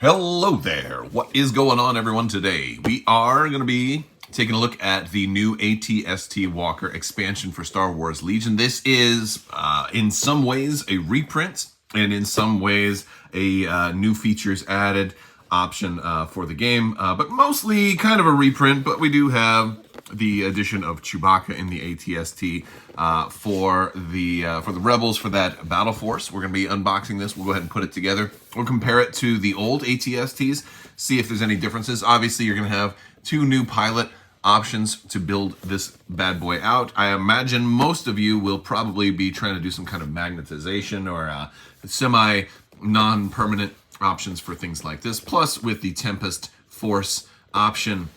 Hello there. What is going on, everyone? Today we are going to be taking a look at the new AT-ST Walker expansion for Star Wars Legion. This is, in some ways, a reprint, and in some ways, a new features added option for the game, but mostly kind of a reprint. But we do have the addition of Chewbacca in the AT-ST for the Rebels, for that Battle Force. We're going to be unboxing this. We'll go ahead and put it together. We'll compare it to the old AT-STs, see if there's any differences. Obviously, you're going to have two new pilot options to build this bad boy out. I imagine most of you will probably be trying to do some kind of magnetization or semi non-permanent options for things like this. Plus, with the Tempest Force option,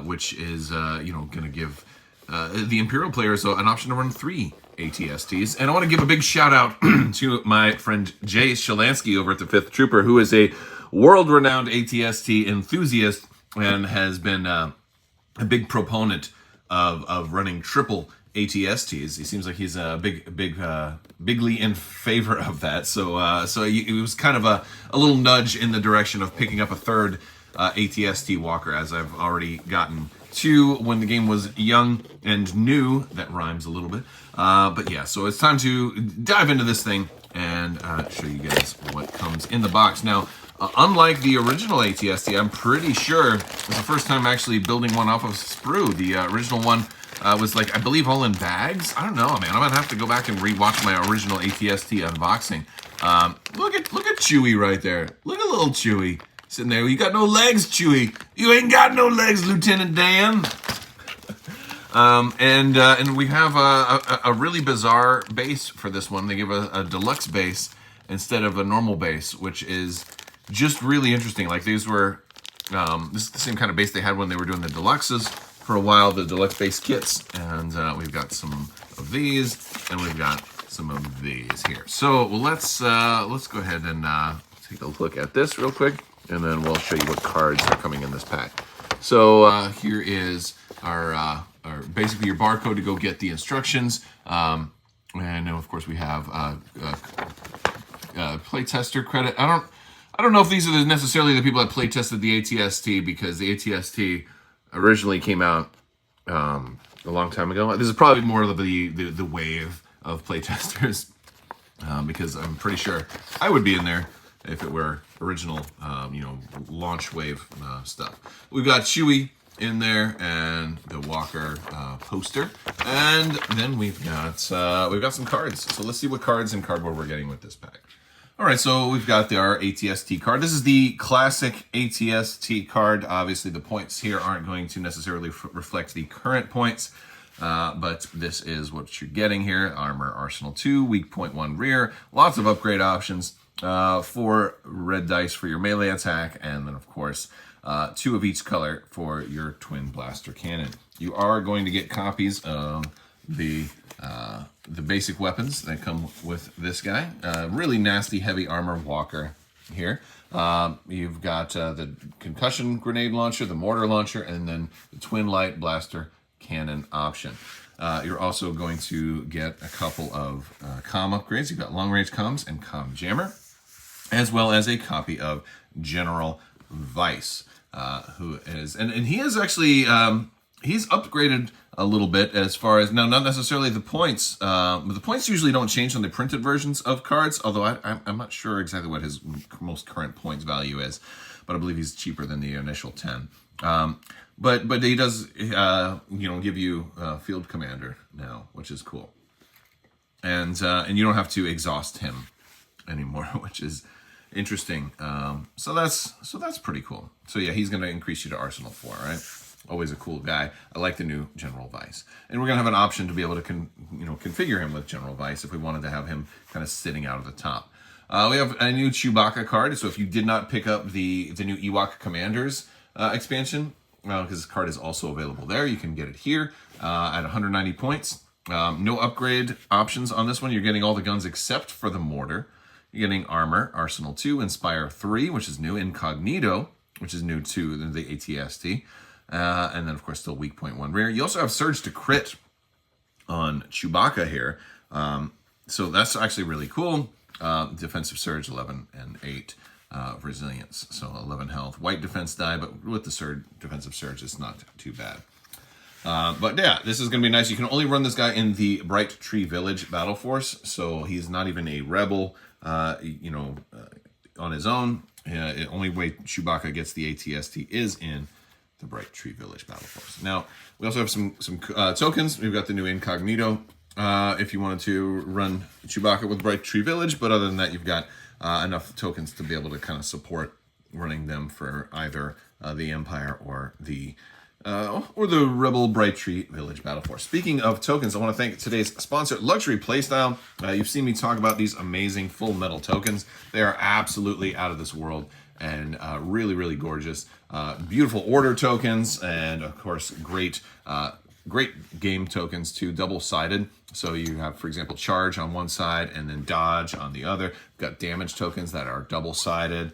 which is going to give the Imperial players an option to run 3 AT-STs. And I want to give a big shout out to my friend Jay Shalansky over at the 5th Trooper, who is a world-renowned AT-ST enthusiast and has been a big proponent of running triple AT-STs. He seems like he's bigly in favor of that. So it was kind of a little nudge in the direction of picking up a third AT-ST Walker, as I've already gotten 2 when the game was young and new. That rhymes a little bit. But yeah, so it's time to dive into this thing and show you guys what comes in the box. Now, unlike the original AT-ST, I'm pretty sure it's the first time actually building one off of sprue. The original one was like, I believe, all in bags. I don't know, man. I'm gonna have to go back and rewatch my original AT-ST unboxing. Look at Chewie right there. Look at little Chewie sitting there. You got no legs, Chewie. You ain't got no legs, Lieutenant Dan. And we have a really bizarre base for this one. They give a deluxe base instead of a normal base, which is just really interesting. Like, these were, this is the same kind of base they had when they were doing the deluxes for a while, the deluxe base kits. And we've got some of these, and we've got some of these here. So let's go ahead and take a look at this real quick, and then we'll show you what cards are coming in this pack. So here is our basically your barcode to go get the instructions. And then of course we have playtester credit. I don't know if these are necessarily the people that play tested the AT-ST, because the AT-ST originally came out a long time ago. This is probably more of the wave of playtesters, because I'm pretty sure I would be in there if it were original, launch wave stuff. We've got Chewie in there and the Walker poster, and then we've got some cards. So let's see what cards and cardboard we're getting with this pack. All right, so we've got our AT-ST card. This is the classic AT-ST card. Obviously, the points here aren't going to necessarily reflect the current points, but this is what you're getting here. Armor Arsenal 2, weak point 1 rear, lots of upgrade options, 4 red dice for your melee attack, and then, of course, 2 of each color for your twin blaster cannon. You are going to get copies of the basic weapons that come with this guy. Really nasty heavy armor Walker here. You've got the concussion grenade launcher, the mortar launcher, and then the twin light blaster cannon option. You're also going to get a couple of comm upgrades. You've got long range comms and comm jammer, as well as a copy of General Weiss, who is, and he is actually, he's upgraded a little bit as far as, now, not necessarily the points, but the points usually don't change on the printed versions of cards, although I'm not sure exactly what his most current points value is, but I believe he's cheaper than the initial 10. But he does, give you field commander now, which is cool. And you don't have to exhaust him anymore, which is interesting. So that's pretty cool. So yeah, he's going to increase you to Arsenal 4, right? Always a cool guy. I like the new General Weiss. And we're going to have an option to be able to configure him with General Weiss if we wanted to have him kind of sitting out of the top. We have a new Chewbacca card. So if you did not pick up the new Ewok Commanders expansion, because this card is also available there, you can get it here at 190 points. No upgrade options on this one. You're getting all the guns except for the mortar. You're getting Armor, Arsenal 2, Inspire 3, which is new, Incognito, which is new to the AT-ST. And then, of course, still weak point 1 rear. You also have Surge to Crit on Chewbacca here. So that's actually really cool. Defensive Surge 11 and 8. resilience. So 11 health. White defense die, but with the surge, defensive surge, it's not too bad. But yeah, this is going to be nice. You can only run this guy in the Bright Tree Village Battle Force, so he's not even a rebel, on his own. The only way Chewbacca gets the ATST is in the Bright Tree Village Battle Force. Now, we also have some tokens. We've got the new Incognito, if you wanted to run Chewbacca with Bright Tree Village, but other than that, you've got enough tokens to be able to kind of support running them for either the Empire or the Rebel Bright Tree Village Battle Force. Speaking of tokens, I want to thank today's sponsor, Luxury Playstyle. You've seen me talk about these amazing full metal tokens. They are absolutely out of this world and really, really gorgeous. Beautiful order tokens, and of course, great game tokens too, double-sided. So you have, for example, charge on one side and then dodge on the other. We've got damage tokens that are double-sided.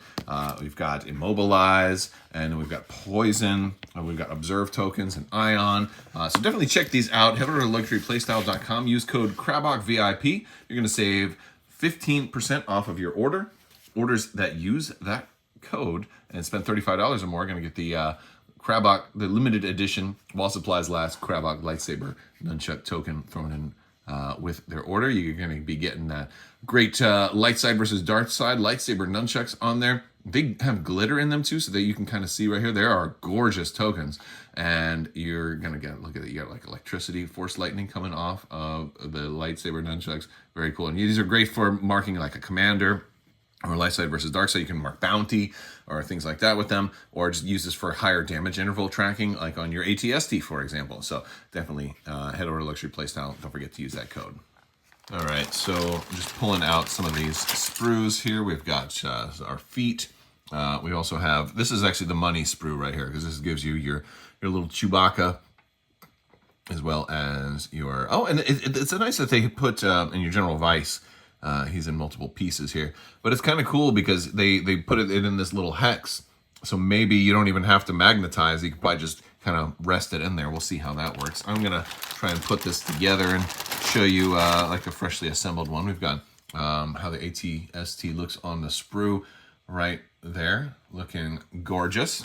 We've got immobilize, and we've got poison. We've got observe tokens and ion. So definitely check these out. Head over to luxuryplaystyle.com. Use code Crabbok VIP. You're going to save 15% off of your order. Orders that use that code and spend $35 or more are going to get the Crabbok, the limited edition, while supplies last, Crabbok lightsaber nunchuck token thrown in with their order. You're going to be getting that great light side versus dark side lightsaber nunchucks on there. They have glitter in them too, so that you can kind of see right here. There are gorgeous tokens, and you're going to get, look at it, you got like electricity, force lightning coming off of the lightsaber nunchucks. Very cool. And these are great for marking like a commander, or light side versus dark side. You can mark bounty or things like that with them, or just use this for higher damage interval tracking, like on your ATST, for example. So definitely head over to Luxury Playstyle. Don't forget to use that code. All right, so just pulling out some of these sprues here. We've got our feet. We also have, this is actually the money sprue right here, because this gives you your little Chewbacca, as well as your, and it's nice that they put in your General Weiss. He's in multiple pieces here, but it's kind of cool because they put it in this little hex, so maybe you don't even have to magnetize. You can probably just kind of rest it in there. We'll see how that works. I'm gonna try and put this together and show you like a freshly assembled one. We've got how the ATST looks on the sprue right there, looking gorgeous.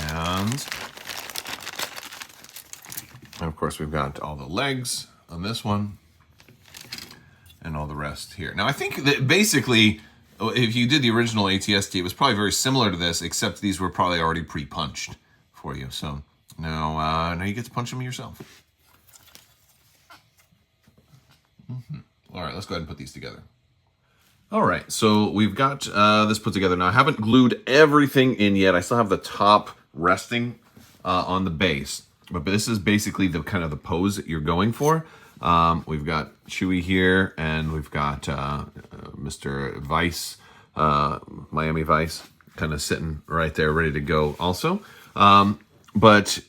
And of course, we've got all the legs on this one, and all the rest here. Now, I think that basically, if you did the original ATST, it was probably very similar to this, except these were probably already pre-punched for you. So now you get to punch them yourself. All right, let's go ahead and put these together. All right, so we've got this put together. Now, I haven't glued everything in yet. I still have the top resting on the base, but this is basically the kind of the pose that you're going for. We've got Chewie here, and we've got Mr. Weiss, Miami Weiss, kind of sitting right there, ready to go also. But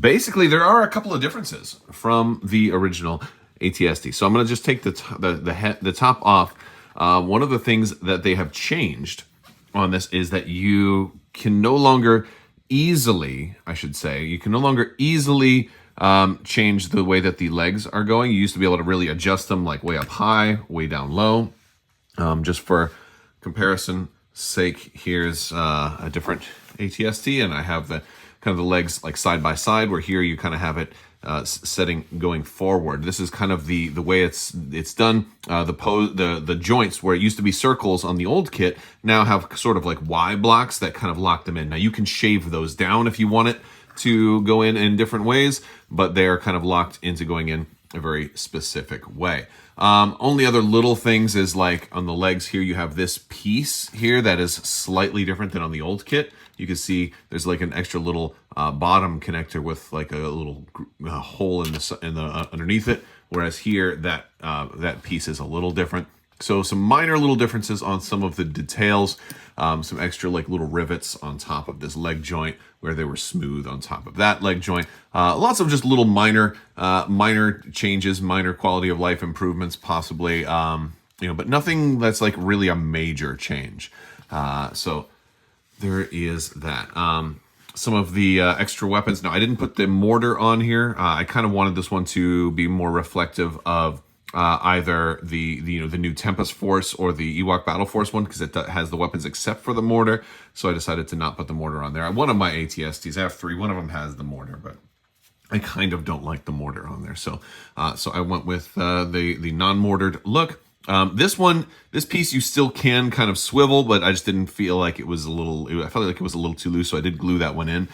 basically, there are a couple of differences from the original ATST. So I'm going to just take the top off. One of the things that they have changed on this is that you can no longer easily, change the way that the legs are going. You used to be able to really adjust them like way up high, way down low. Just for comparison sake, here's a different ATST, and I have the kind of the legs like side by side, where here you kind of have it setting going forward. This is kind of the way it's done. The joints where it used to be circles on the old kit now have sort of like Y blocks that kind of lock them in. Now you can shave those down if you want it to go in different ways, but they are kind of locked into going in a very specific way. Only other little things is like on the legs here, you have this piece here that is slightly different than on the old kit. You can see there's like an extra little bottom connector with like a little hole in the underneath it, whereas here that piece is a little different. So some minor little differences on some of the details, some extra like little rivets on top of this leg joint where they were smooth on top of that leg joint. Lots of just little minor changes, minor quality of life improvements possibly, but nothing that's like really a major change. So there is that. Some of the extra weapons. Now, I didn't put the mortar on here. I kind of wanted this one to be more reflective of either the new Tempest Force or the Ewok Battle Force one, because it has the weapons except for the mortar. So I decided to not put the mortar on there. One of my ATSTs, I have 3. One of them has the mortar, but I kind of don't like the mortar on there. So so I went with the non-mortared look. This piece you still can kind of swivel, but I just didn't feel like it was I felt like it was a little too loose, so I did glue that one in.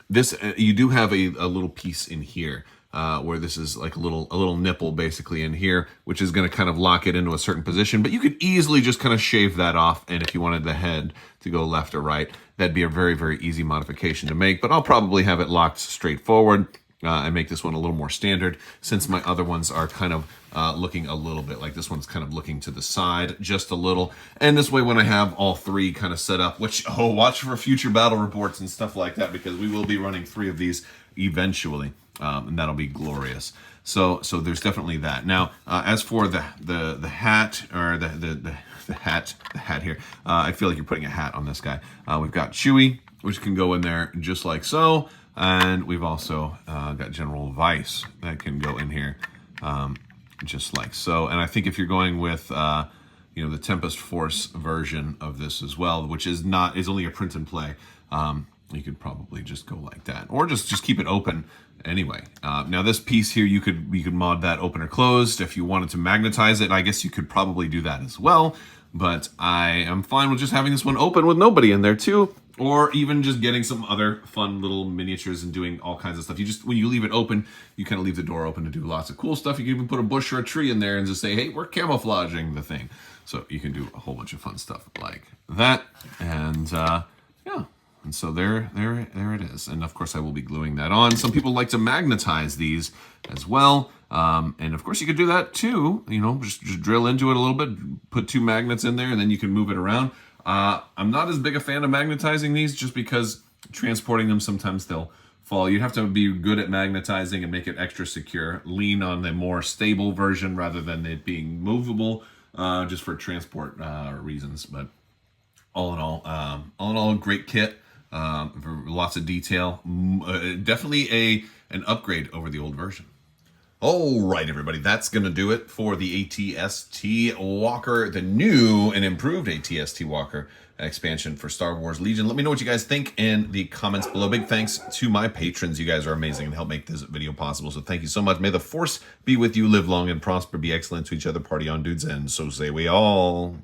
This you do have a little piece in here. Where this is like a little nipple basically in here, which is going to kind of lock it into a certain position. But you could easily just kind of shave that off, and if you wanted the head to go left or right, that'd be a very, very easy modification to make. But I'll probably have it locked straight forward and make this one a little more standard, since my other ones are kind of looking a little bit like this one's kind of looking to the side just a little. And this way, when I have all 3 kind of set up, which, watch for future battle reports and stuff like that, because we will be running 3 of these eventually. And that'll be glorious. So there's definitely that. Now, as for the hat, or the hat here, I feel like you're putting a hat on this guy. We've got Chewie, which can go in there just like so, and we've also got General Weiss that can go in here just like so. And I think if you're going with the Tempest Force version of this as well, which is only a print and play, you could probably just go like that, or just keep it open anyway. Now this piece here, you could mod that open or closed. If you wanted to magnetize it, I guess you could probably do that as well, but I am fine with just having this one open with nobody in there too, or even just getting some other fun little miniatures and doing all kinds of stuff. When you leave it open, you kind of leave the door open to do lots of cool stuff. You can even put a bush or a tree in there and just say, hey, we're camouflaging the thing. So you can do a whole bunch of fun stuff like that. And yeah. And so there it is. And of course I will be gluing that on. Some people like to magnetize these as well. And of course you could do that too. Just drill into it a little bit, put 2 magnets in there, and then you can move it around. I'm not as big a fan of magnetizing these, just because transporting them, sometimes they'll fall. You'd have to be good at magnetizing and make it extra secure. Lean on the more stable version rather than it being movable, just for transport reasons. But all in all, a great kit. Lots of detail. Definitely an upgrade over the old version. All right, everybody, that's going to do it for the ATST Walker, the new and improved ATST Walker expansion for Star Wars Legion. Let me know what you guys think in the comments below. Big thanks to my patrons. You guys are amazing and help make this video possible, so thank you so much. May the Force be with you. Live long and prosper. Be excellent to each other. Party on, dudes, and so say we all.